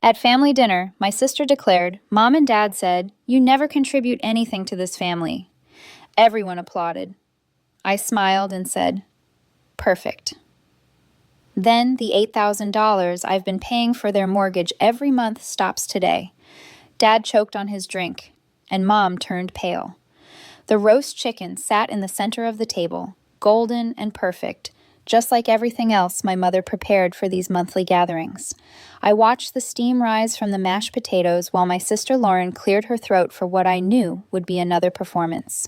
At family dinner, my sister declared, "Mom and Dad said, you never contribute anything to this family." Everyone applauded. I smiled and said, "Perfect." Then the $8,000 I've been paying for their mortgage every month stops today. Dad choked on his drink, and Mom turned pale. The roast chicken sat in the center of the table, golden and perfect, just like everything else my mother prepared for these monthly gatherings. I watched the steam rise from the mashed potatoes while my sister Lauren cleared her throat for what I knew would be another performance.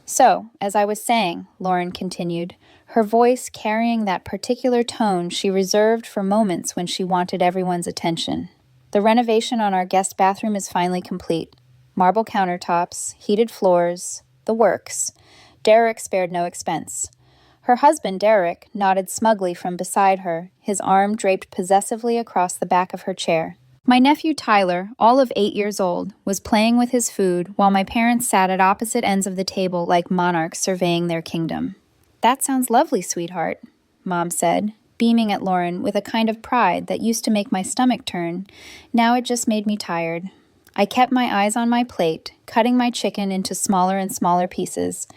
"So, as I was saying," Lauren continued, her voice carrying that particular tone she reserved for moments when she wanted everyone's attention. "The renovation on our guest bathroom is finally complete. Marble countertops, heated floors, the works. Derek spared no expense." Her husband, Derek, nodded smugly from beside her, his arm draped possessively across the back of her chair. My nephew Tyler, all of 8 years old, was playing with his food while my parents sat at opposite ends of the table like monarchs surveying their kingdom. "That sounds lovely, sweetheart," Mom said, beaming at Lauren with a kind of pride that used to make my stomach turn. Now it just made me tired. I kept my eyes on my plate, cutting my chicken into smaller and smaller pieces.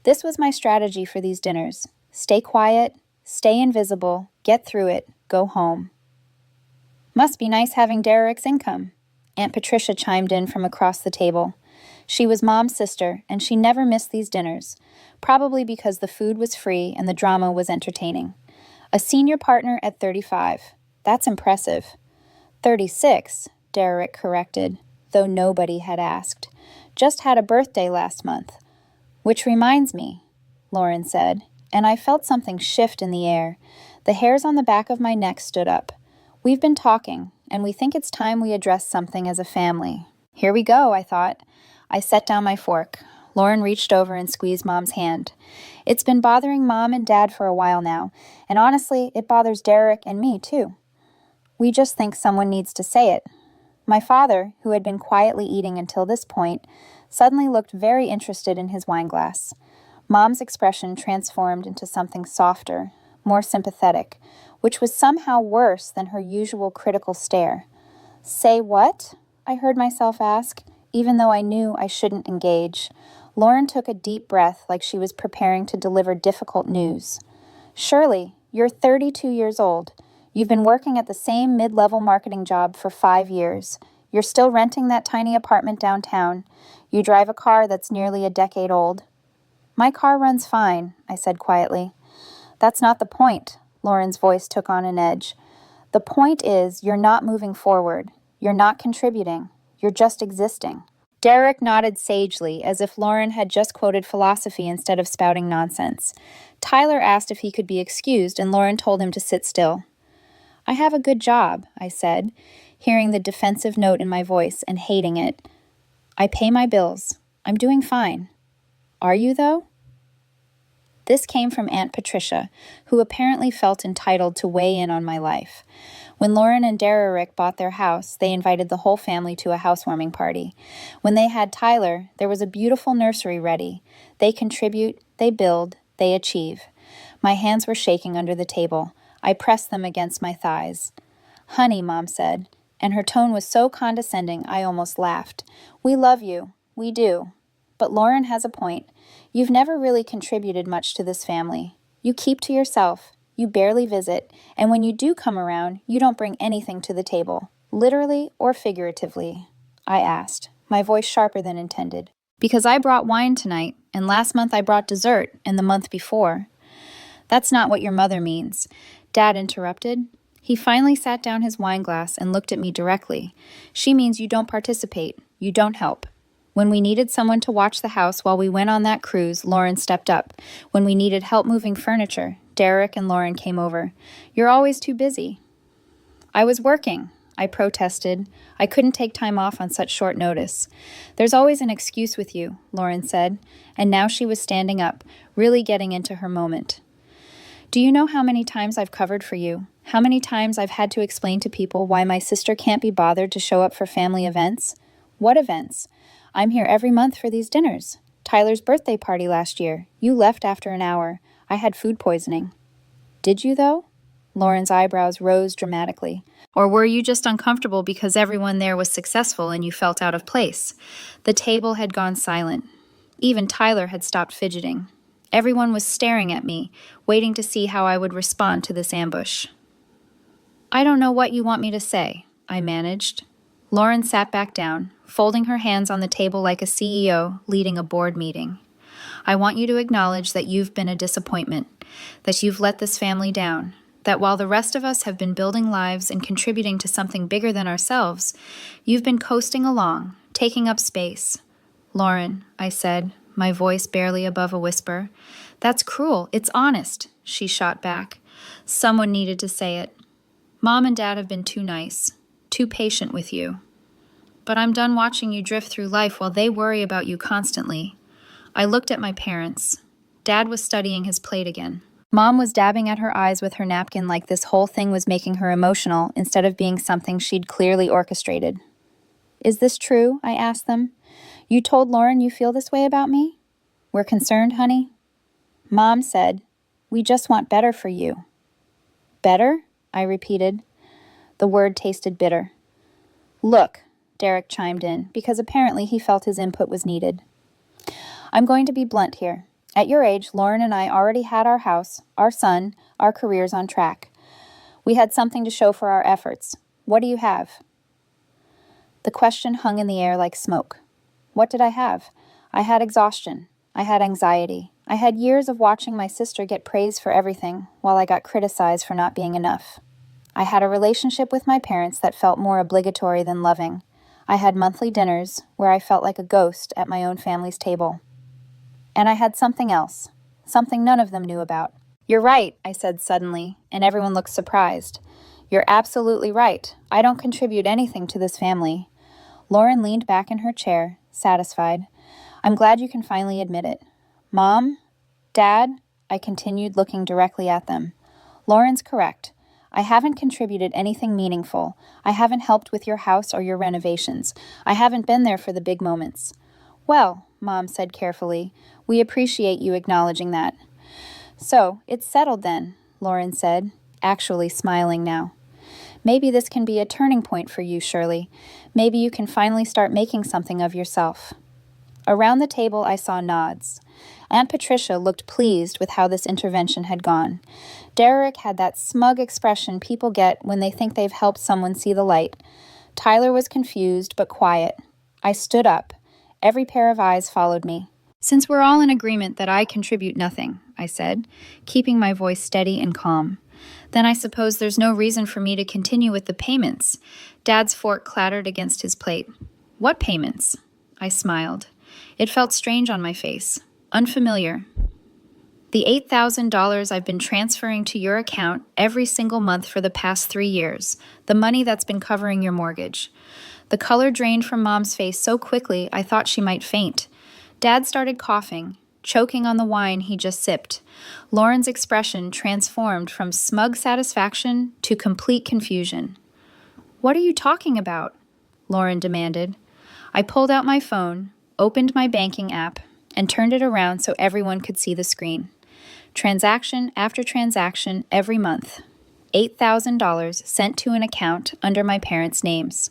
This was my strategy for these dinners. Stay quiet, stay invisible, get through it, go home. "Must be nice having Derek's income," Aunt Patricia chimed in from across the table. She was Mom's sister, and she never missed these dinners, probably because the food was free and the drama was entertaining. "A senior partner at 35. That's impressive." 36, Derek corrected, though nobody had asked. "Just had a birthday last month." "Which reminds me," Lauren said, and I felt something shift in the air. The hairs on the back of my neck stood up. "We've been talking, and we think it's time we address something as a family." Here we go, I thought. I set down my fork. Lauren reached over and squeezed Mom's hand. "It's been bothering Mom and Dad for a while now, and honestly, it bothers Derek and me too. We just think someone needs to say it." My father, who had been quietly eating until this point, suddenly looked very interested in his wineglass. Mom's expression transformed into something softer, more sympathetic, which was somehow worse than her usual critical stare. "Say what?" I heard myself ask, even though I knew I shouldn't engage. Lauren took a deep breath like she was preparing to deliver difficult news. "Shirley, you're 32 years old. You've been working at the same mid-level marketing job for 5 years. You're still renting that tiny apartment downtown. You drive a car that's nearly a decade old." "My car runs fine," I said quietly. "That's not the point," Lauren's voice took on an edge. "The point is you're not moving forward. You're not contributing. You're just existing." Derek nodded sagely, as if Lauren had just quoted philosophy instead of spouting nonsense. Tyler asked if he could be excused, and Lauren told him to sit still. "I have a good job," I said, hearing the defensive note in my voice and hating it. "I pay my bills. I'm doing fine." "Are you, though?" This came from Aunt Patricia, who apparently felt entitled to weigh in on my life. When Lauren and Derek bought their house, they invited the whole family to a housewarming party. When they had Tyler, there was a beautiful nursery ready. They contribute, they build, they achieve. My hands were shaking under the table. I pressed them against my thighs. "Honey," Mom said, and her tone was so condescending I almost laughed. "We love you. We do. But Lauren has a point. You've never really contributed much to this family. You keep to yourself. You barely visit. And when you do come around, you don't bring anything to the table. Literally or figuratively?" I asked, my voice sharper than intended. "Because I brought wine tonight, and last month I brought dessert, and the month before." "That's not what your mother means," Dad interrupted. He finally sat down his wineglass and looked at me directly. "She means you don't participate. You don't help. When we needed someone to watch the house while we went on that cruise, Lauren stepped up. When we needed help moving furniture, Derek and Lauren came over. You're always too busy." "I was working," I protested. I couldn't take time off on such short notice. "There's always an excuse with you," Lauren said, and now she was standing up, really getting into her moment. "Do you know how many times I've covered for you? How many times I've had to explain to people why my sister can't be bothered to show up for family events?" "What events?" "I'm here every month for these dinners. Tyler's birthday party last year. You left after an hour. I had food poisoning." "Did you, though?" Lauren's eyebrows rose dramatically. Or were you just uncomfortable because everyone there was successful and you felt out of place? The table had gone silent. Even Tyler had stopped fidgeting. Everyone was staring at me, waiting to see how I would respond to this ambush. I don't know what you want me to say, I managed. Lauren sat back down, folding her hands on the table like a CEO leading a board meeting. I want you to acknowledge that you've been a disappointment, that you've let this family down, that while the rest of us have been building lives and contributing to something bigger than ourselves, you've been coasting along, taking up space. Lauren, I said, my voice barely above a whisper. That's cruel. It's honest, she shot back. Someone needed to say it. Mom and Dad have been too nice, too patient with you. But I'm done watching you drift through life while they worry about you constantly. I looked at my parents. Dad was studying his plate again. Mom was dabbing at her eyes with her napkin like this whole thing was making her emotional instead of being something she'd clearly orchestrated. Is this true? I asked them. You told Lauren you feel this way about me? We're concerned, honey? Mom said, we just want better for you. Better? I repeated. The word tasted bitter. Look, Derek chimed in, because apparently he felt his input was needed. I'm going to be blunt here. At your age, Lauren and I already had our house, our son, our careers on track. We had something to show for our efforts. What do you have? The question hung in the air like smoke. What did I have? I had exhaustion. I had anxiety. I had years of watching my sister get praised for everything, while I got criticized for not being enough. I had a relationship with my parents that felt more obligatory than loving. I had monthly dinners where I felt like a ghost at my own family's table. And I had something else, something none of them knew about. You're right, I said suddenly, and everyone looked surprised. You're absolutely right. I don't contribute anything to this family. Lauren leaned back in her chair, satisfied. I'm glad you can finally admit it. Mom? Dad? I continued, looking directly at them. Lauren's correct. I haven't contributed anything meaningful. I haven't helped with your house or your renovations. I haven't been there for the big moments. Well, Mom said carefully, we appreciate you acknowledging that. So, it's settled then, Lauren said, actually smiling now. Maybe this can be a turning point for you, Shirley. Maybe you can finally start making something of yourself. Around the table I saw nods. Aunt Patricia looked pleased with how this intervention had gone. Derek had that smug expression people get when they think they've helped someone see the light. Tyler was confused but quiet. I stood up. Every pair of eyes followed me. Since we're all in agreement that I contribute nothing, I said, keeping my voice steady and calm, then I suppose there's no reason for me to continue with the payments. Dad's fork clattered against his plate. What payments? I smiled. It felt strange on my face. Unfamiliar. The $8,000 I've been transferring to your account every single month for the past 3 years. The money that's been covering your mortgage. The color drained from Mom's face so quickly I thought she might faint. Dad started coughing, choking on the wine he just sipped. Lauren's expression transformed from smug satisfaction to complete confusion. What are you talking about? Lauren demanded. I pulled out my phone, opened my banking app, and turned it around so everyone could see the screen. Transaction after transaction every month. $8,000 sent to an account under my parents' names.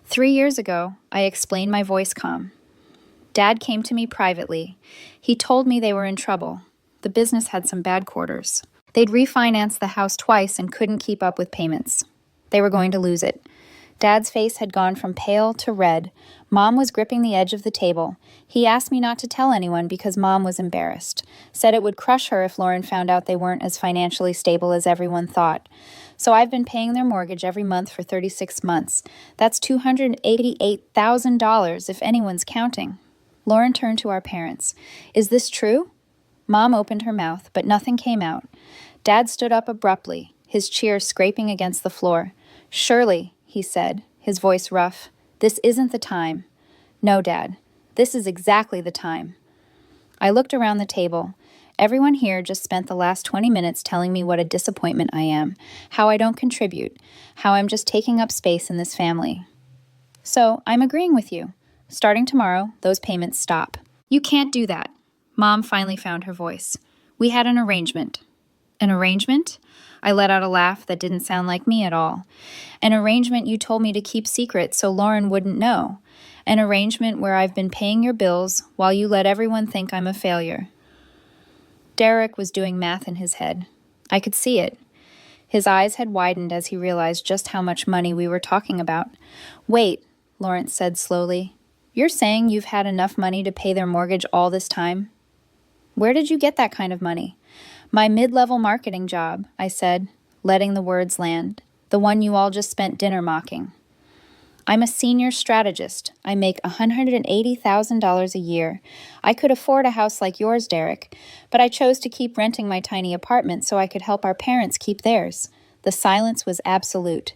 3 years ago, I explained my voice calm. Dad came to me privately. He told me they were in trouble. The business had some bad quarters. They'd refinanced the house twice and couldn't keep up with payments. They were going to lose it. Dad's face had gone from pale to red. Mom was gripping the edge of the table. He asked me not to tell anyone because Mom was embarrassed. Said it would crush her if Lauren found out they weren't as financially stable as everyone thought. So I've been paying their mortgage every month for 36 months. That's $288,000 if anyone's counting. Lauren turned to our parents. Is this true? Mom opened her mouth, but nothing came out. Dad stood up abruptly, his chair scraping against the floor. Shirley, he said, his voice rough, this isn't the time. No, Dad, this is exactly the time. I looked around the table. Everyone here just spent the last 20 minutes telling me what a disappointment I am, how I don't contribute, how I'm just taking up space in this family. So I'm agreeing with you. Starting tomorrow, those payments stop. You can't do that. Mom finally found her voice. We had an arrangement. An arrangement? I let out a laugh that didn't sound like me at all. An arrangement you told me to keep secret so Lauren wouldn't know. An arrangement where I've been paying your bills while you let everyone think I'm a failure. Derek was doing math in his head. I could see it. His eyes had widened as he realized just how much money we were talking about. Wait, Lawrence said slowly. You're saying you've had enough money to pay their mortgage all this time? Where did you get that kind of money? My mid-level marketing job, I said, letting the words land. The one you all just spent dinner mocking. I'm a senior strategist. I make $180,000 a year. I could afford a house like yours, Derek, but I chose to keep renting my tiny apartment so I could help our parents keep theirs. The silence was absolute.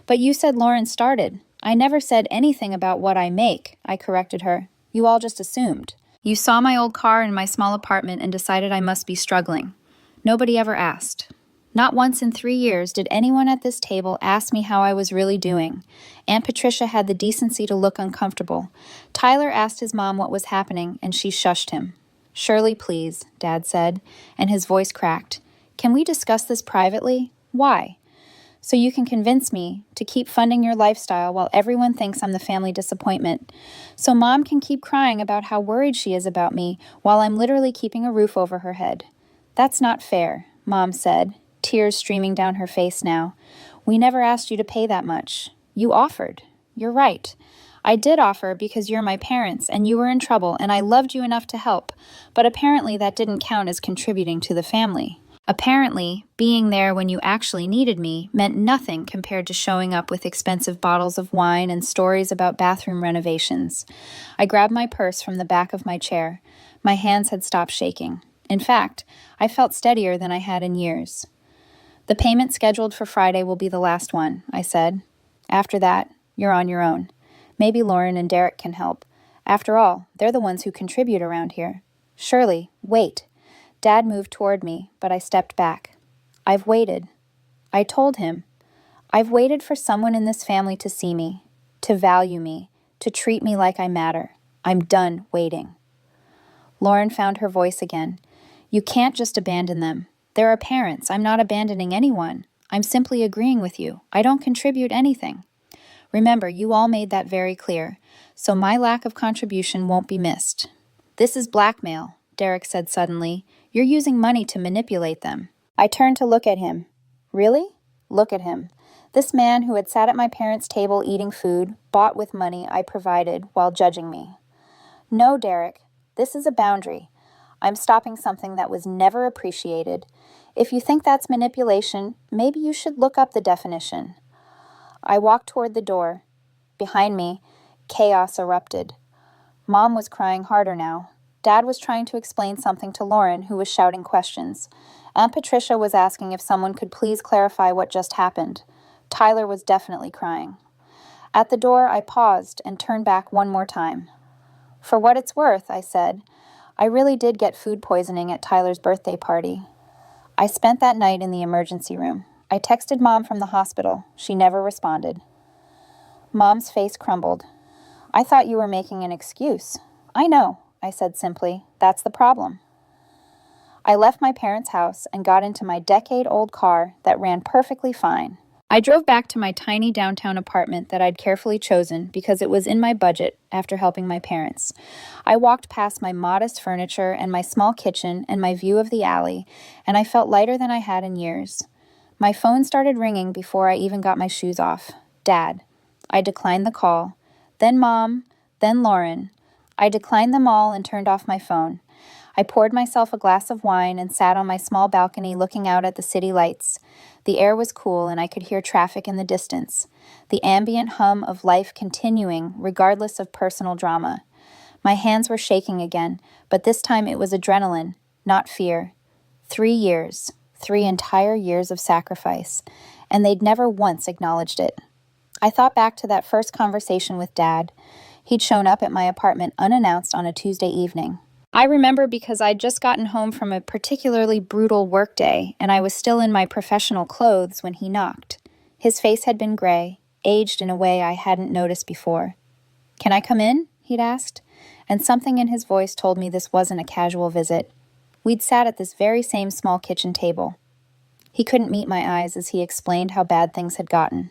But you said Lauren started. I never said anything about what I make, I corrected her. You all just assumed. You saw my old car in my small apartment and decided I must be struggling. Nobody ever asked. Not once in 3 years did anyone at this table ask me how I was really doing. Aunt Patricia had the decency to look uncomfortable. Tyler asked his mom what was happening, and she shushed him. Shirley, please, Dad said, and his voice cracked. Can we discuss this privately? Why? So you can convince me to keep funding your lifestyle while everyone thinks I'm the family disappointment. So Mom can keep crying about how worried she is about me while I'm literally keeping a roof over her head. That's not fair, Mom said, tears streaming down her face now. We never asked you to pay that much. You offered. You're right. I did offer because you're my parents and you were in trouble and I loved you enough to help, but apparently that didn't count as contributing to the family. Apparently, being there when you actually needed me meant nothing compared to showing up with expensive bottles of wine and stories about bathroom renovations. I grabbed my purse from the back of my chair. My hands had stopped shaking. In fact, I felt steadier than I had in years. The payment scheduled for Friday will be the last one, I said. After that, you're on your own. Maybe Lauren and Derek can help. After all, they're the ones who contribute around here. Shirley, wait. Dad moved toward me, but I stepped back. I've waited. I told him. I've waited for someone in this family to see me, to value me, to treat me like I matter. I'm done waiting. Lauren found her voice again. You can't just abandon them. They're our parents. I'm not abandoning anyone. I'm simply agreeing with you. I don't contribute anything. Remember, you all made that very clear, so my lack of contribution won't be missed. This is blackmail, Derek said suddenly. You're using money to manipulate them. I turned to look at him. Really? Look at him. This man who had sat at my parents' table eating food, bought with money I provided while judging me. No, Derek, this is a boundary. I'm stopping something that was never appreciated. If you think that's manipulation, maybe you should look up the definition. I walked toward the door. Behind me, chaos erupted. Mom was crying harder now. Dad was trying to explain something to Lauren, who was shouting questions. Aunt Patricia was asking if someone could please clarify what just happened. Tyler was definitely crying. At the door, I paused and turned back one more time. For what it's worth, I said, I really did get food poisoning at Tyler's birthday party. I spent that night in the emergency room. I texted Mom from the hospital. She never responded. Mom's face crumbled. I thought you were making an excuse. I know, I said simply. That's the problem. I left my parents' house and got into my decade-old car that ran perfectly fine. I drove back to my tiny downtown apartment that I'd carefully chosen because it was in my budget after helping my parents. I walked past my modest furniture and my small kitchen and my view of the alley, and I felt lighter than I had in years. My phone started ringing before I even got my shoes off. Dad. I declined the call. Then Mom. Then Lauren. I declined them all and turned off my phone. I poured myself a glass of wine and sat on my small balcony looking out at the city lights. The air was cool and I could hear traffic in the distance. The ambient hum of life continuing regardless of personal drama. My hands were shaking again, but this time it was adrenaline, not fear. 3 years. 3 entire years of sacrifice, and they'd never once acknowledged it. I thought back to that first conversation with Dad. He'd shown up at my apartment unannounced on a Tuesday evening. I remember because I'd just gotten home from a particularly brutal workday, and I was still in my professional clothes when he knocked. His face had been gray, aged in a way I hadn't noticed before. Can I come in? He'd asked, and something in his voice told me this wasn't a casual visit. We'd sat at this very same small kitchen table. He couldn't meet my eyes as he explained how bad things had gotten.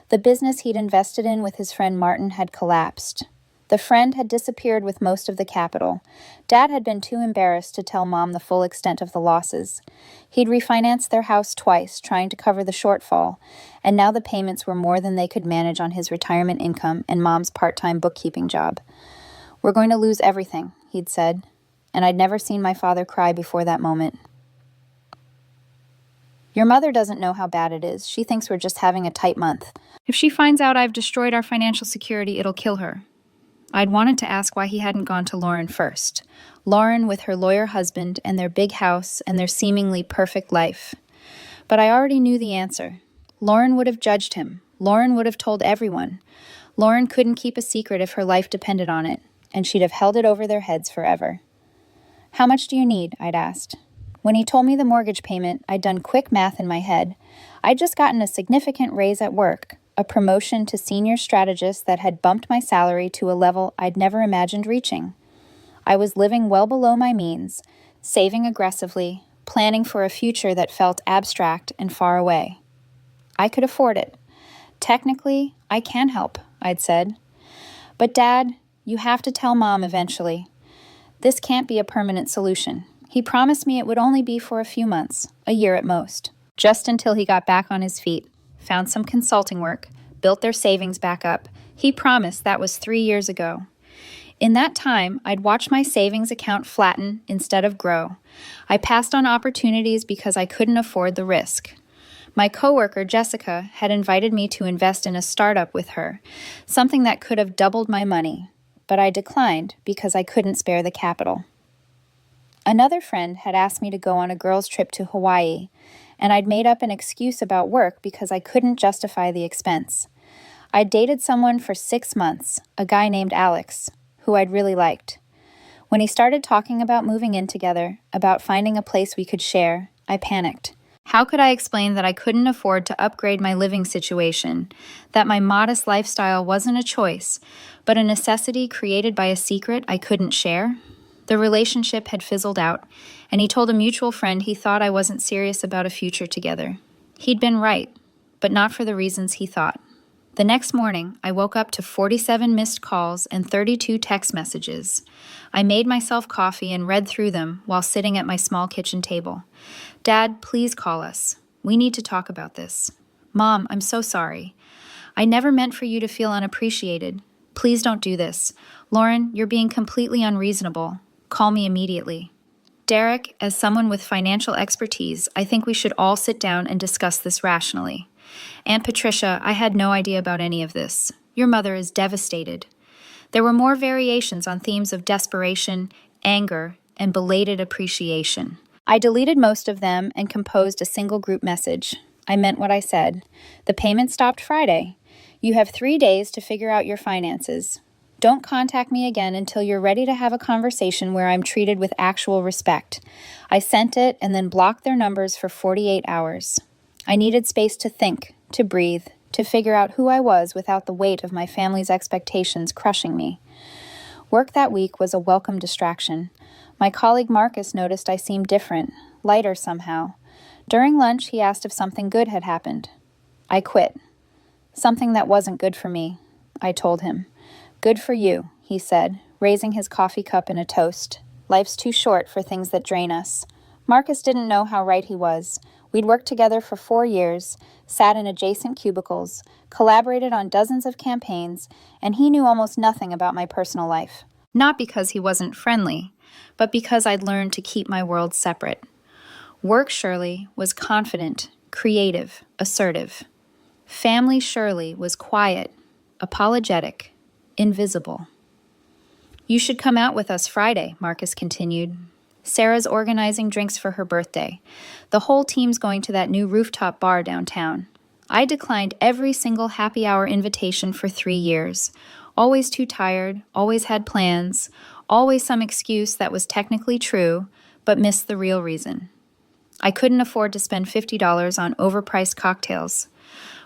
The business he'd invested in with his friend Martin had collapsed. The friend had disappeared with most of the capital. Dad had been too embarrassed to tell Mom the full extent of the losses. He'd refinanced their house twice, trying to cover the shortfall, and now the payments were more than they could manage on his retirement income and Mom's part-time bookkeeping job. "We're going to lose everything," he'd said, and I'd never seen my father cry before that moment. "Your mother doesn't know how bad it is. She thinks we're just having a tight month. If she finds out I've destroyed our financial security, it'll kill her." I'd wanted to ask why he hadn't gone to Lauren first. Lauren with her lawyer husband and their big house and their seemingly perfect life. But I already knew the answer. Lauren would have judged him. Lauren would have told everyone. Lauren couldn't keep a secret if her life depended on it, and she'd have held it over their heads forever. "How much do you need?" I'd asked. When he told me the mortgage payment, I'd done quick math in my head. I'd just gotten a significant raise at work, a promotion to senior strategist that had bumped my salary to a level I'd never imagined reaching. I was living well below my means, saving aggressively, planning for a future that felt abstract and far away. I could afford it. "Technically, I can help," I'd said. "But Dad, you have to tell Mom eventually. This can't be a permanent solution." He promised me it would only be for a few months, a year at most, just until he got back on his feet, found some consulting work, built their savings back up. He promised that was 3 years ago. In that time, I'd watched my savings account flatten instead of grow. I passed on opportunities because I couldn't afford the risk. My coworker, Jessica, had invited me to invest in a startup with her, something that could have doubled my money, but I declined because I couldn't spare the capital. Another friend had asked me to go on a girls' trip to Hawaii, and I'd made up an excuse about work because I couldn't justify the expense. I'd dated someone for 6 months, a guy named Alex, who I'd really liked. When he started talking about moving in together, about finding a place we could share, I panicked. How could I explain that I couldn't afford to upgrade my living situation, that my modest lifestyle wasn't a choice, but a necessity created by a secret I couldn't share? The relationship had fizzled out, and he told a mutual friend he thought I wasn't serious about a future together. He'd been right, but not for the reasons he thought. The next morning, I woke up to 47 missed calls and 32 text messages. I made myself coffee and read through them while sitting at my small kitchen table. "Dad, please call us. We need to talk about this. Mom, I'm so sorry. I never meant for you to feel unappreciated. Please don't do this. Lauren, you're being completely unreasonable. Call me immediately. Derek, as someone with financial expertise, I think we should all sit down and discuss this rationally. Aunt Patricia, I had no idea about any of this. Your mother is devastated." There were more variations on themes of desperation, anger, and belated appreciation. I deleted most of them and composed a single group message. I meant what I said. "The payment stopped Friday. You have 3 days to figure out your finances. Don't contact me again until you're ready to have a conversation where I'm treated with actual respect." I sent it and then blocked their numbers for 48 hours. I needed space to think, to breathe, to figure out who I was without the weight of my family's expectations crushing me. Work that week was a welcome distraction. My colleague Marcus noticed I seemed different, lighter somehow. During lunch, he asked if something good had happened. I quit. "Something that wasn't good for me," I told him. "Good for you," he said, raising his coffee cup in a toast. "Life's too short for things that drain us." Marcus didn't know how right he was. We'd worked together for 4 years, sat in adjacent cubicles, collaborated on dozens of campaigns, and he knew almost nothing about my personal life. Not because he wasn't friendly, but because I'd learned to keep my world separate. Work Shirley was confident, creative, assertive. Family Shirley was quiet, apologetic, invisible. "You should come out with us Friday," Marcus continued. "Sarah's organizing drinks for her birthday. The whole team's going to that new rooftop bar downtown." I declined every single happy hour invitation for 3 years. Always too tired, always had plans, always some excuse that was technically true, but missed the real reason. I couldn't afford to spend $50 on overpriced cocktails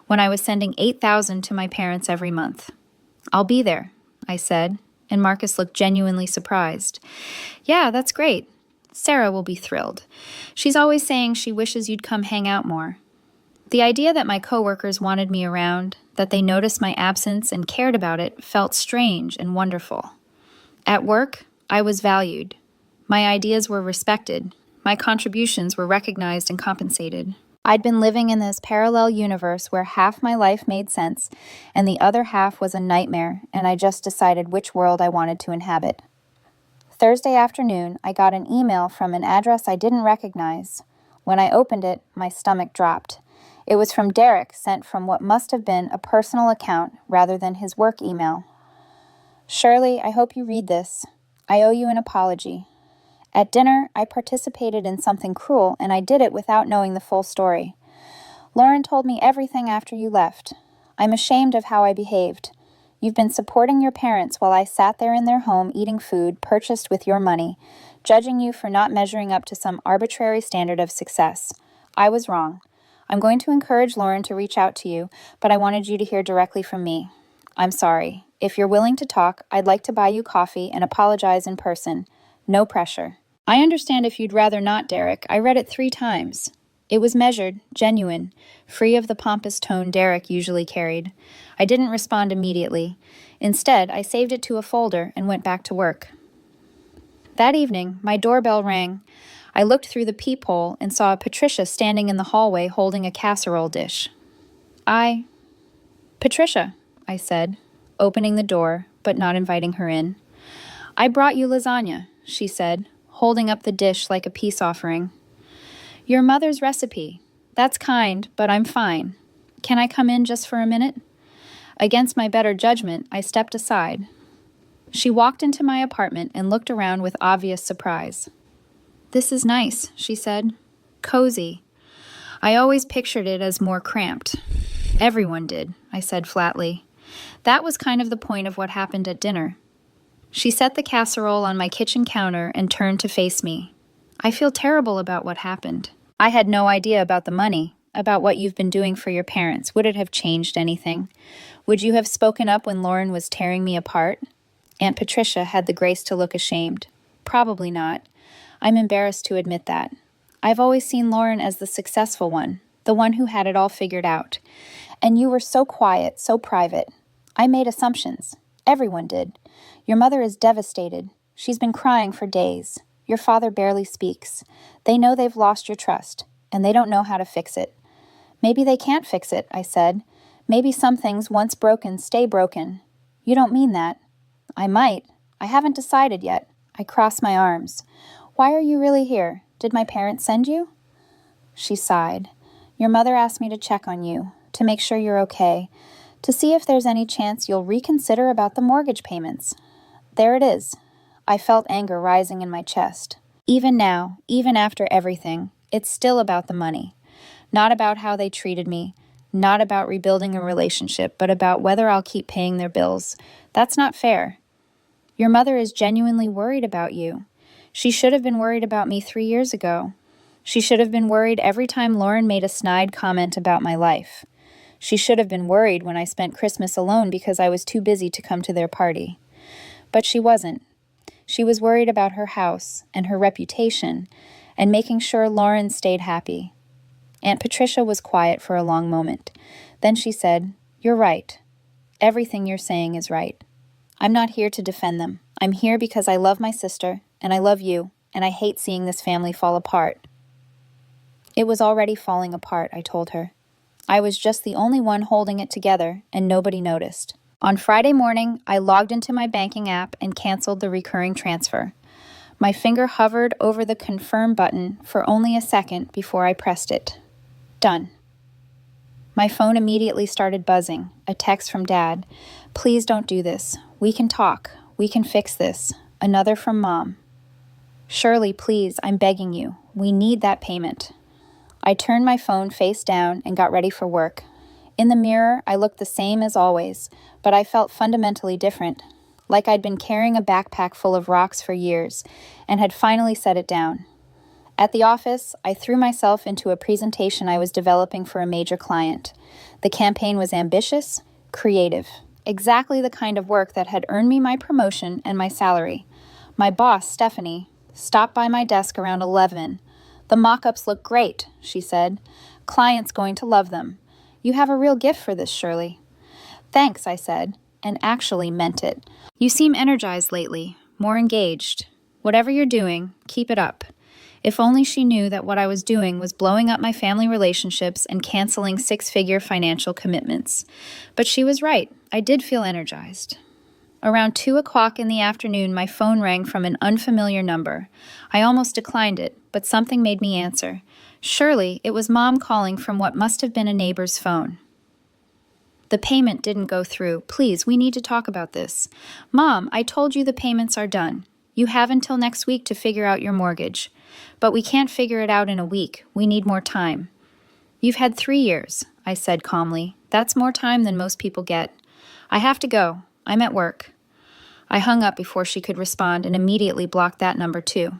when I was sending $8,000 to my parents every month. "I'll be there," I said, and Marcus looked genuinely surprised. "Yeah, that's great. Sarah will be thrilled. She's always saying she wishes you'd come hang out more. The idea that my coworkers wanted me around, that they noticed my absence and cared about it, felt strange and wonderful. At work, I was valued. My ideas were respected. My contributions were recognized and compensated. I'd been living in this parallel universe where half my life made sense and the other half was a nightmare, and I just decided which world I wanted to inhabit. Thursday afternoon, I got an email from an address I didn't recognize. When I opened it, my stomach dropped. It was from Derek, sent from what must have been a personal account rather than his work email. Shirley, I hope you read this. I owe you an apology. At dinner, I participated in something cruel, and I did it without knowing the full story. Lauren told me everything after you left. I'm ashamed of how I behaved. You've been supporting your parents while I sat there in their home eating food purchased with your money, judging you for not measuring up to some arbitrary standard of success. I was wrong. I'm going to encourage Lauren to reach out to you, but I wanted you to hear directly from me. I'm sorry. If you're willing to talk, I'd like to buy you coffee and apologize in person. No pressure. I understand if you'd rather not, Derek. I read it 3 times. It was measured, genuine, free of the pompous tone Derek usually carried. I didn't respond immediately. Instead, I saved it to a folder and went back to work. That evening, my doorbell rang. I looked through the peephole and saw Patricia standing in the hallway holding a casserole dish. Patricia, I said, opening the door, but not inviting her in. I brought you lasagna, she said, holding up the dish like a peace offering. Your mother's recipe. That's kind, but I'm fine. Can I come in just for a minute? Against my better judgment, I stepped aside. She walked into my apartment and looked around with obvious surprise. This is nice, she said. Cozy. I always pictured it as more cramped. Everyone did, I said flatly. That was kind of the point of what happened at dinner. She set the casserole on my kitchen counter and turned to face me. I feel terrible about what happened. I had no idea about the money, about what you've been doing for your parents. Would it have changed anything? Would you have spoken up when Lauren was tearing me apart? Aunt Patricia had the grace to look ashamed. Probably not. I'm embarrassed to admit that. I've always seen Lauren as the successful one, the one who had it all figured out. And you were so quiet, so private. I made assumptions. Everyone did. Your mother is devastated. She's been crying for days. Your father barely speaks. They know they've lost your trust, and they don't know how to fix it. Maybe they can't fix it, I said. Maybe some things once broken stay broken. You don't mean that. I might. I haven't decided yet. I crossed my arms. Why are you really here? Did my parents send you? She sighed. Your mother asked me to check on you, to make sure you're okay, to see if there's any chance you'll reconsider about the mortgage payments. There it is. I felt anger rising in my chest. Even now, even after everything, it's still about the money. Not about how they treated me, not about rebuilding a relationship, but about whether I'll keep paying their bills. That's not fair. Your mother is genuinely worried about you. She should have been worried about me 3 years ago. She should have been worried every time Lauren made a snide comment about my life. She should have been worried when I spent Christmas alone because I was too busy to come to their party. But she wasn't. She was worried about her house and her reputation and making sure Lauren stayed happy. Aunt Patricia was quiet for a long moment. Then she said, You're right. Everything you're saying is right. I'm not here to defend them. I'm here because I love my sister, and I love you, and I hate seeing this family fall apart. It was already falling apart, I told her. I was just the only one holding it together, and nobody noticed. On Friday morning, I logged into my banking app and canceled the recurring transfer. My finger hovered over the confirm button for only a second before I pressed it. Done. My phone immediately started buzzing, a text from Dad. Please don't do this. We can talk. We can fix this. Another from Mom. Shirley, please, I'm begging you. We need that payment. I turned my phone face down and got ready for work. In the mirror, I looked the same as always, but I felt fundamentally different, like I'd been carrying a backpack full of rocks for years and had finally set it down. At the office, I threw myself into a presentation I was developing for a major client. The campaign was ambitious, creative, exactly the kind of work that had earned me my promotion and my salary. My boss, Stephanie, Stop by my desk around 11. The mock-ups look great, she said. Client's going to love them. You have a real gift for this, Shirley. Thanks, I said, and actually meant it. You seem energized lately, more engaged. Whatever you're doing, keep it up. If only she knew that what I was doing was blowing up my family relationships and canceling six-figure financial commitments. But she was right. I did feel energized. Around 2 o'clock in the afternoon, my phone rang from an unfamiliar number. I almost declined it, but something made me answer. Surely, it was Mom calling from what must have been a neighbor's phone. The payment didn't go through. Please, we need to talk about this. Mom, I told you the payments are done. You have until next week to figure out your mortgage. But we can't figure it out in a week. We need more time. You've had 3 years, I said calmly. That's more time than most people get. I have to go. I'm at work. I hung up before she could respond and immediately blocked that number too.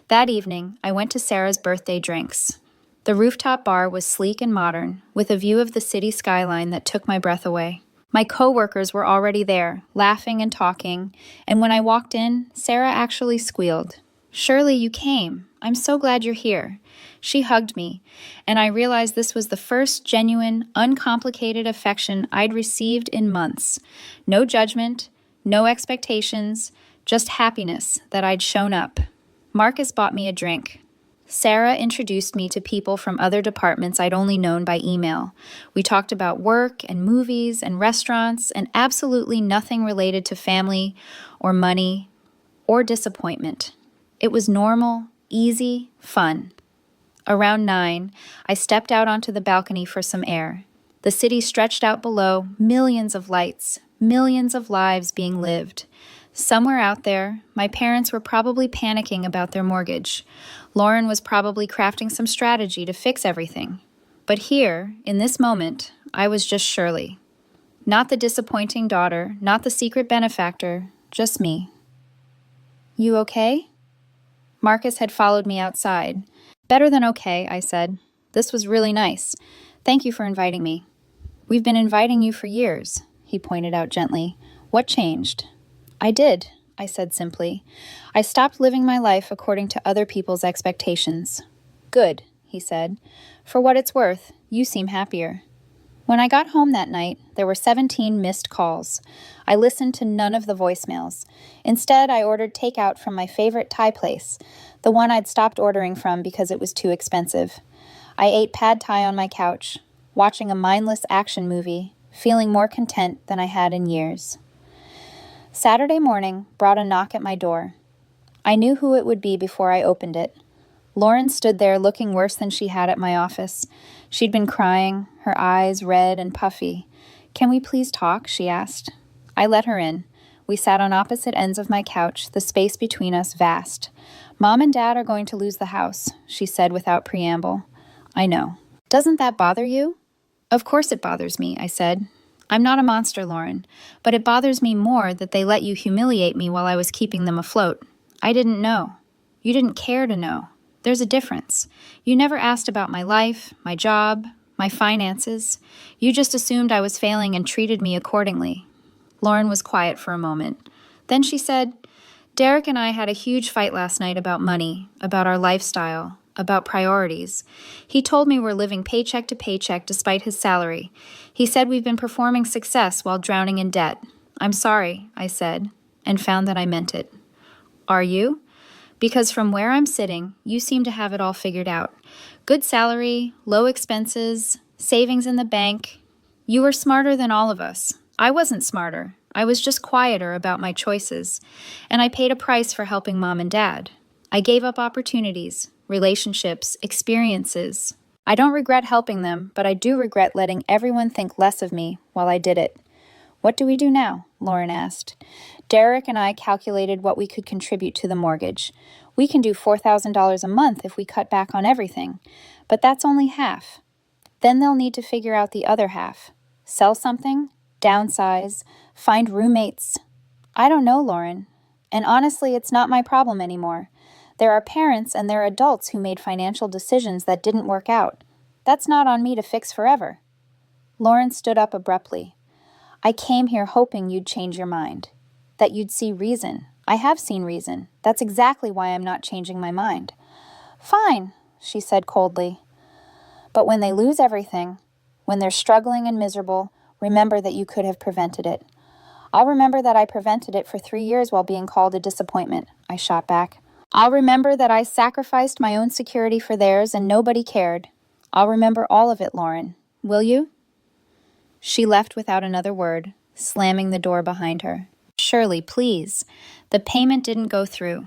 That evening, I went to Sarah's birthday drinks. The rooftop bar was sleek and modern, with a view of the city skyline that took my breath away. My co-workers were already there, laughing and talking, and when I walked in, Sarah actually squealed. Shirley, you came. I'm so glad you're here. She hugged me, and I realized this was the first genuine, uncomplicated affection I'd received in months. No judgment, no expectations, just happiness that I'd shown up. Marcus bought me a drink. Sarah introduced me to people from other departments I'd only known by email. We talked about work and movies and restaurants and absolutely nothing related to family or money or disappointment. It was normal, easy, fun. Around 9, I stepped out onto the balcony for some air. The city stretched out below, millions of lights, millions of lives being lived. Somewhere out there, my parents were probably panicking about their mortgage. Lauren was probably crafting some strategy to fix everything. But here, in this moment, I was just Shirley. Not the disappointing daughter, not the secret benefactor, just me. You okay? Marcus had followed me outside. Better than okay, I said. This was really nice. Thank you for inviting me. We've been inviting you for years, he pointed out gently. What changed? I did, I said simply. I stopped living my life according to other people's expectations. Good, he said. For what it's worth, you seem happier. When I got home that night, there were 17 missed calls. I listened to none of the voicemails. Instead, I ordered takeout from my favorite Thai place, the one I'd stopped ordering from because it was too expensive. I ate pad thai on my couch, watching a mindless action movie, feeling more content than I had in years. Saturday morning brought a knock at my door. I knew who it would be before I opened it. Lauren stood there looking worse than she had at my office. She'd been crying, her eyes red and puffy. Can we please talk? She asked. I let her in. We sat on opposite ends of my couch, the space between us vast. Mom and Dad are going to lose the house, she said without preamble. I know. Doesn't that bother you? Of course it bothers me, I said. I'm not a monster, Lauren, but it bothers me more that they let you humiliate me while I was keeping them afloat. I didn't know. You didn't care to know. There's a difference. You never asked about my life, my job, my finances. You just assumed I was failing and treated me accordingly. Lauren was quiet for a moment. Then she said, Derek and I had a huge fight last night about money, about our lifestyle, about priorities. He told me we're living paycheck to paycheck despite his salary. He said we've been performing success while drowning in debt. I'm sorry, I said, and found that I meant it. Are you? Because from where I'm sitting, you seem to have it all figured out. Good salary, low expenses, savings in the bank. You were smarter than all of us. I wasn't smarter. I was just quieter about my choices. And I paid a price for helping Mom and Dad. I gave up opportunities, relationships, experiences. I don't regret helping them, but I do regret letting everyone think less of me while I did it. What do we do now? Lauren asked. Derek and I calculated what we could contribute to the mortgage. We can do $4,000 a month if we cut back on everything, but that's only half. Then they'll need to figure out the other half. Sell something, downsize, find roommates. I don't know, Lauren. And honestly, it's not my problem anymore. There are parents and there are adults who made financial decisions that didn't work out. That's not on me to fix forever. Lauren stood up abruptly. I came here hoping you'd change your mind, that you'd see reason. I have seen reason. That's exactly why I'm not changing my mind. Fine, she said coldly. But when they lose everything, when they're struggling and miserable, remember that you could have prevented it. I'll remember that I prevented it for 3 years while being called a disappointment, I shot back. I'll remember that I sacrificed my own security for theirs and nobody cared. I'll remember all of it, Lauren. Will you? She left without another word, slamming the door behind her. Shirley, please. The payment didn't go through.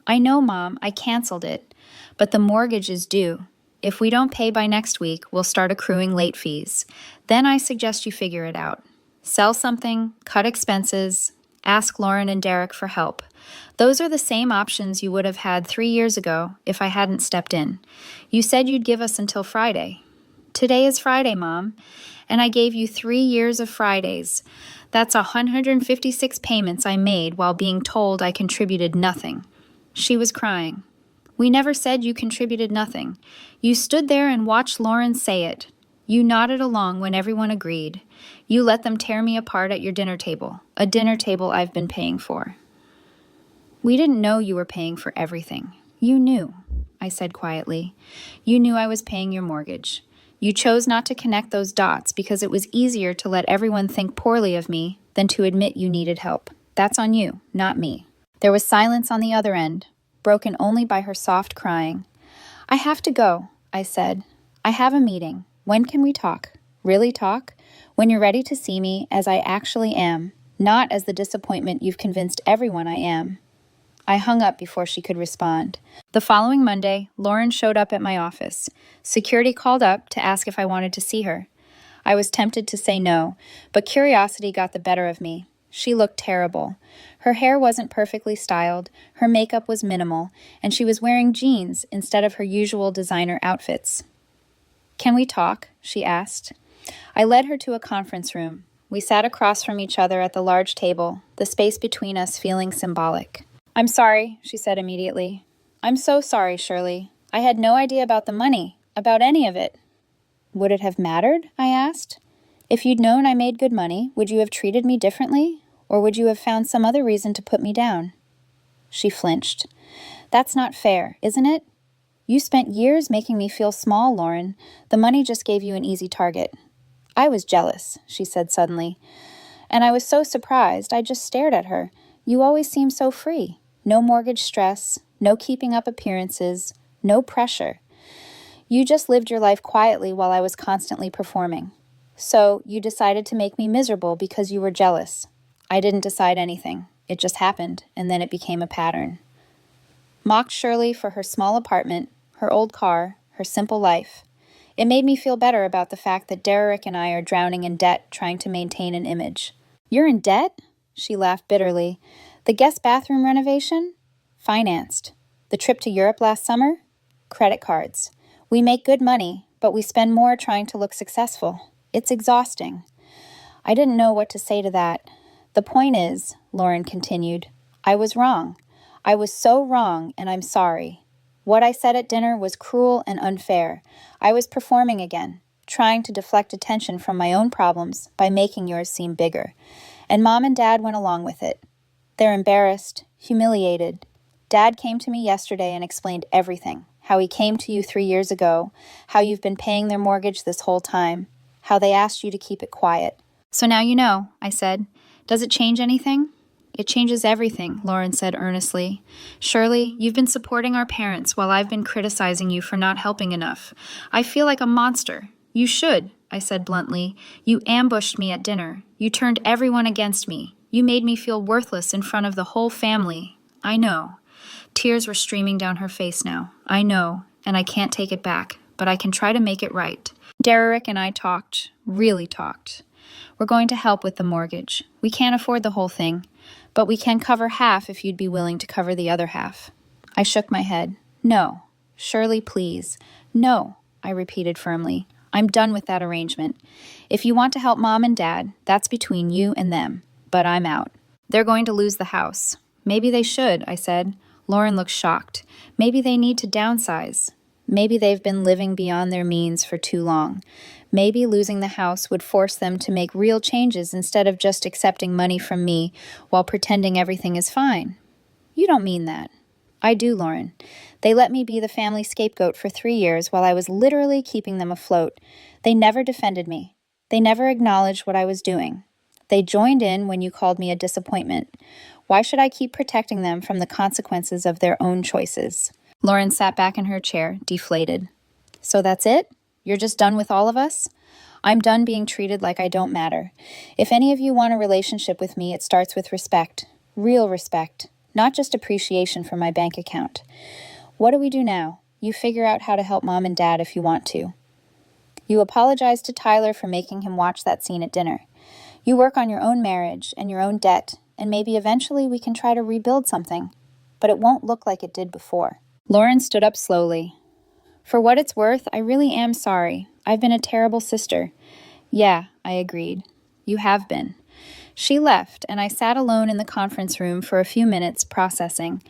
I know, Mom, I canceled it. But the mortgage is due. If we don't pay by next week, we'll start accruing late fees. Then I suggest you figure it out. Sell something, cut expenses, ask Lauren and Derek for help. Those are the same options you would have had 3 years ago if I hadn't stepped in. You said you'd give us until Friday. Today is Friday, Mom, and I gave you 3 years of Fridays. That's 156 payments I made while being told I contributed nothing. She was crying. We never said you contributed nothing. You stood there and watched Lauren say it. You nodded along when everyone agreed. You let them tear me apart at your dinner table, a dinner table I've been paying for. We didn't know you were paying for everything. You knew, I said quietly. You knew I was paying your mortgage. You chose not to connect those dots because it was easier to let everyone think poorly of me than to admit you needed help. That's on you, not me. There was silence on the other end, broken only by her soft crying. I have to go, I said. I have a meeting. When can we talk? Really talk? When you're ready to see me as I actually am, not as the disappointment you've convinced everyone I am. I hung up before she could respond. The following Monday, Lauren showed up at my office. Security called up to ask if I wanted to see her. I was tempted to say no, but curiosity got the better of me. She looked terrible. Her hair wasn't perfectly styled, her makeup was minimal, and she was wearing jeans instead of her usual designer outfits. Can we talk? She asked. I led her to a conference room. We sat across from each other at the large table, the space between us feeling symbolic. I'm sorry, she said immediately. I'm so sorry, Shirley. I had no idea about the money, about any of it. Would it have mattered? I asked. If you'd known I made good money, would you have treated me differently? Or would you have found some other reason to put me down? She flinched. That's not fair, isn't it? You spent years making me feel small, Lauren. The money just gave you an easy target. I was jealous, she said suddenly. And I was so surprised, I just stared at her. You always seem so free. No mortgage stress, no keeping up appearances, no pressure. You just lived your life quietly while I was constantly performing. So you decided to make me miserable because you were jealous. I didn't decide anything. It just happened, and then it became a pattern. Mocked Shirley for her small apartment, her old car, her simple life. It made me feel better about the fact that Derek and I are drowning in debt trying to maintain an image. You're in debt? She laughed bitterly. The guest bathroom renovation? Financed. The trip to Europe last summer? Credit cards. We make good money, but we spend more trying to look successful. It's exhausting. I didn't know what to say to that. The point is, Lauren continued, I was wrong. I was so wrong, and I'm sorry. What I said at dinner was cruel and unfair. I was performing again, trying to deflect attention from my own problems by making yours seem bigger. And Mom and Dad went along with it. They're embarrassed, humiliated. Dad came to me yesterday and explained everything. How he came to you 3 years ago, how you've been paying their mortgage this whole time, how they asked you to keep it quiet. So now you know, I said. Does it change anything? It changes everything, Lauren said earnestly. Shirley, you've been supporting our parents while I've been criticizing you for not helping enough. I feel like a monster. You should, I said bluntly. You ambushed me at dinner. You turned everyone against me. You made me feel worthless in front of the whole family. I know. Tears were streaming down her face now. I know, and I can't take it back, but I can try to make it right. Derek and I talked, really talked. We're going to help with the mortgage. We can't afford the whole thing, but we can cover half if you'd be willing to cover the other half. I shook my head. No. Shirley, please. No, I repeated firmly. I'm done with that arrangement. If you want to help Mom and Dad, that's between you and them, but I'm out. They're going to lose the house. Maybe they should, I said. Lauren looked shocked. Maybe they need to downsize. Maybe they've been living beyond their means for too long. Maybe losing the house would force them to make real changes instead of just accepting money from me while pretending everything is fine. You don't mean that. I do, Lauren. They let me be the family scapegoat for 3 years while I was literally keeping them afloat. They never defended me. They never acknowledged what I was doing. They joined in when you called me a disappointment. Why should I keep protecting them from the consequences of their own choices? Lauren sat back in her chair, deflated. So that's it? You're just done with all of us? I'm done being treated like I don't matter. If any of you want a relationship with me, it starts with respect. Real respect. Not just appreciation for my bank account. What do we do now? You figure out how to help Mom and Dad if you want to. You apologize to Tyler for making him watch that scene at dinner. You work on your own marriage and your own debt, and maybe eventually we can try to rebuild something. But it won't look like it did before. Lauren stood up slowly. For what it's worth, I really am sorry. I've been a terrible sister. Yeah, I agreed. You have been. She left, and I sat alone in the conference room for a few minutes, processing.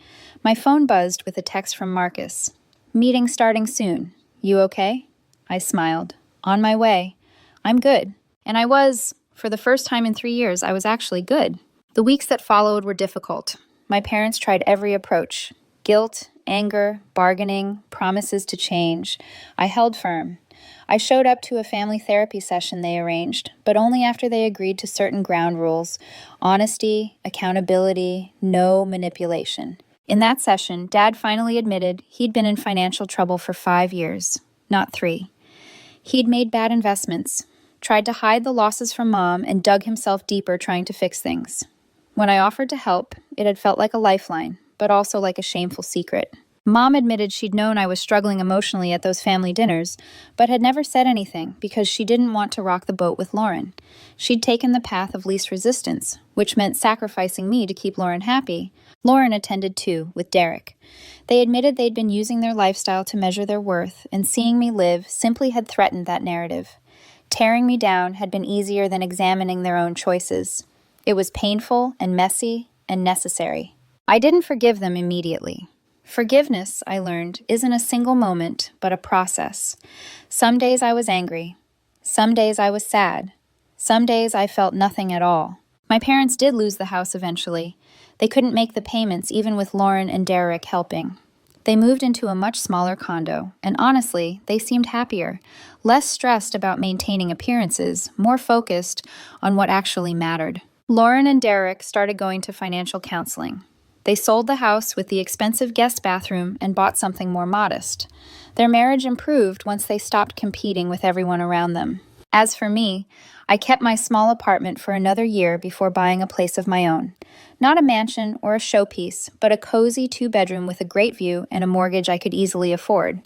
My phone buzzed with a text from Marcus. Meeting starting soon. You okay? I smiled. On my way. I'm good. And I was, for the first time in 3 years, I was actually good. The weeks that followed were difficult. My parents tried every approach. Guilt, anger, bargaining, promises to change. I held firm. I showed up to a family therapy session they arranged, but only after they agreed to certain ground rules: honesty, accountability, no manipulation. In that session, Dad finally admitted he'd been in financial trouble for 5 years, not 3. He'd made bad investments, tried to hide the losses from Mom, and dug himself deeper trying to fix things. When I offered to help, it had felt like a lifeline, but also like a shameful secret. Mom admitted she'd known I was struggling emotionally at those family dinners, but had never said anything because she didn't want to rock the boat with Lauren. She'd taken the path of least resistance, which meant sacrificing me to keep Lauren happy. Lauren attended too, with Derek. They admitted they'd been using their lifestyle to measure their worth, and seeing me live simply had threatened that narrative. Tearing me down had been easier than examining their own choices. It was painful and messy and necessary. I didn't forgive them immediately. Forgiveness, I learned, isn't a single moment, but a process. Some days I was angry. Some days I was sad. Some days I felt nothing at all. My parents did lose the house eventually. They couldn't make the payments even with Lauren and Derek helping. They moved into a much smaller condo, and honestly, they seemed happier, less stressed about maintaining appearances, more focused on what actually mattered. Lauren and Derek started going to financial counseling. They sold the house with the expensive guest bathroom and bought something more modest. Their marriage improved once they stopped competing with everyone around them. As for me, I kept my small apartment for another year before buying a place of my own. Not a mansion or a showpiece, but a cozy 2-bedroom with a great view and a mortgage I could easily afford.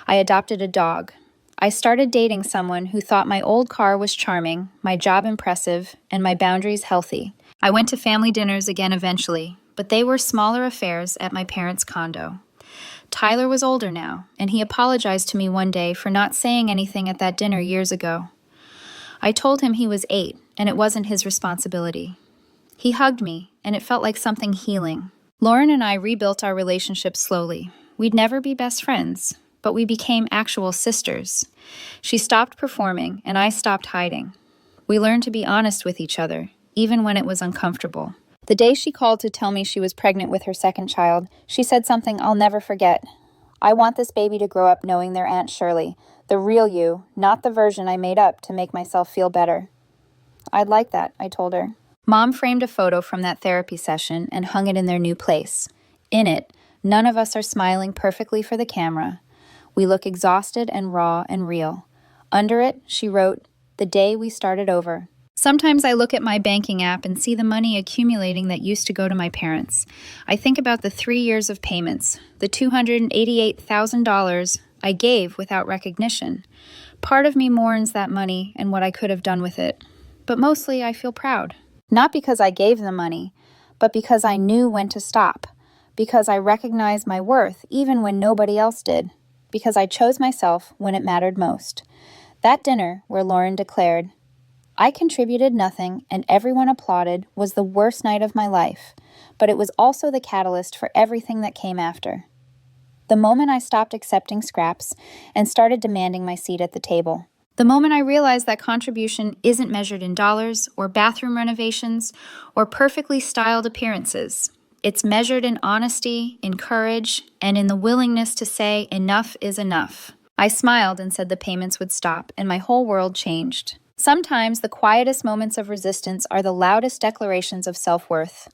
I adopted a dog. I started dating someone who thought my old car was charming, my job impressive, and my boundaries healthy. I went to family dinners again eventually, but they were smaller affairs at my parents' condo. Tyler was older now, and he apologized to me one day for not saying anything at that dinner years ago. I told him he was 8, and it wasn't his responsibility. He hugged me, and it felt like something healing. Lauren and I rebuilt our relationship slowly. We'd never be best friends, but we became actual sisters. She stopped performing, and I stopped hiding. We learned to be honest with each other, even when it was uncomfortable. The day she called to tell me she was pregnant with her second child, she said something I'll never forget. I want this baby to grow up knowing their Aunt Shirley, the real you, not the version I made up to make myself feel better. I'd like that, I told her. Mom framed a photo from that therapy session and hung it in their new place. In it, none of us are smiling perfectly for the camera. We look exhausted and raw and real. Under it, she wrote, "The day we started over." Sometimes I look at my banking app and see the money accumulating that used to go to my parents. I think about the 3 years of payments, the $288,000 I gave without recognition. Part of me mourns that money and what I could have done with it. But mostly I feel proud. Not because I gave the money, but because I knew when to stop. Because I recognized my worth even when nobody else did. Because I chose myself when it mattered most. That dinner where Lauren declared, "I contributed nothing and everyone applauded," was the worst night of my life, but it was also the catalyst for everything that came after. The moment I stopped accepting scraps and started demanding my seat at the table. The moment I realized that contribution isn't measured in dollars or bathroom renovations or perfectly styled appearances. It's measured in honesty, in courage, and in the willingness to say enough is enough. I smiled and said the payments would stop, and my whole world changed. Sometimes the quietest moments of resistance are the loudest declarations of self-worth.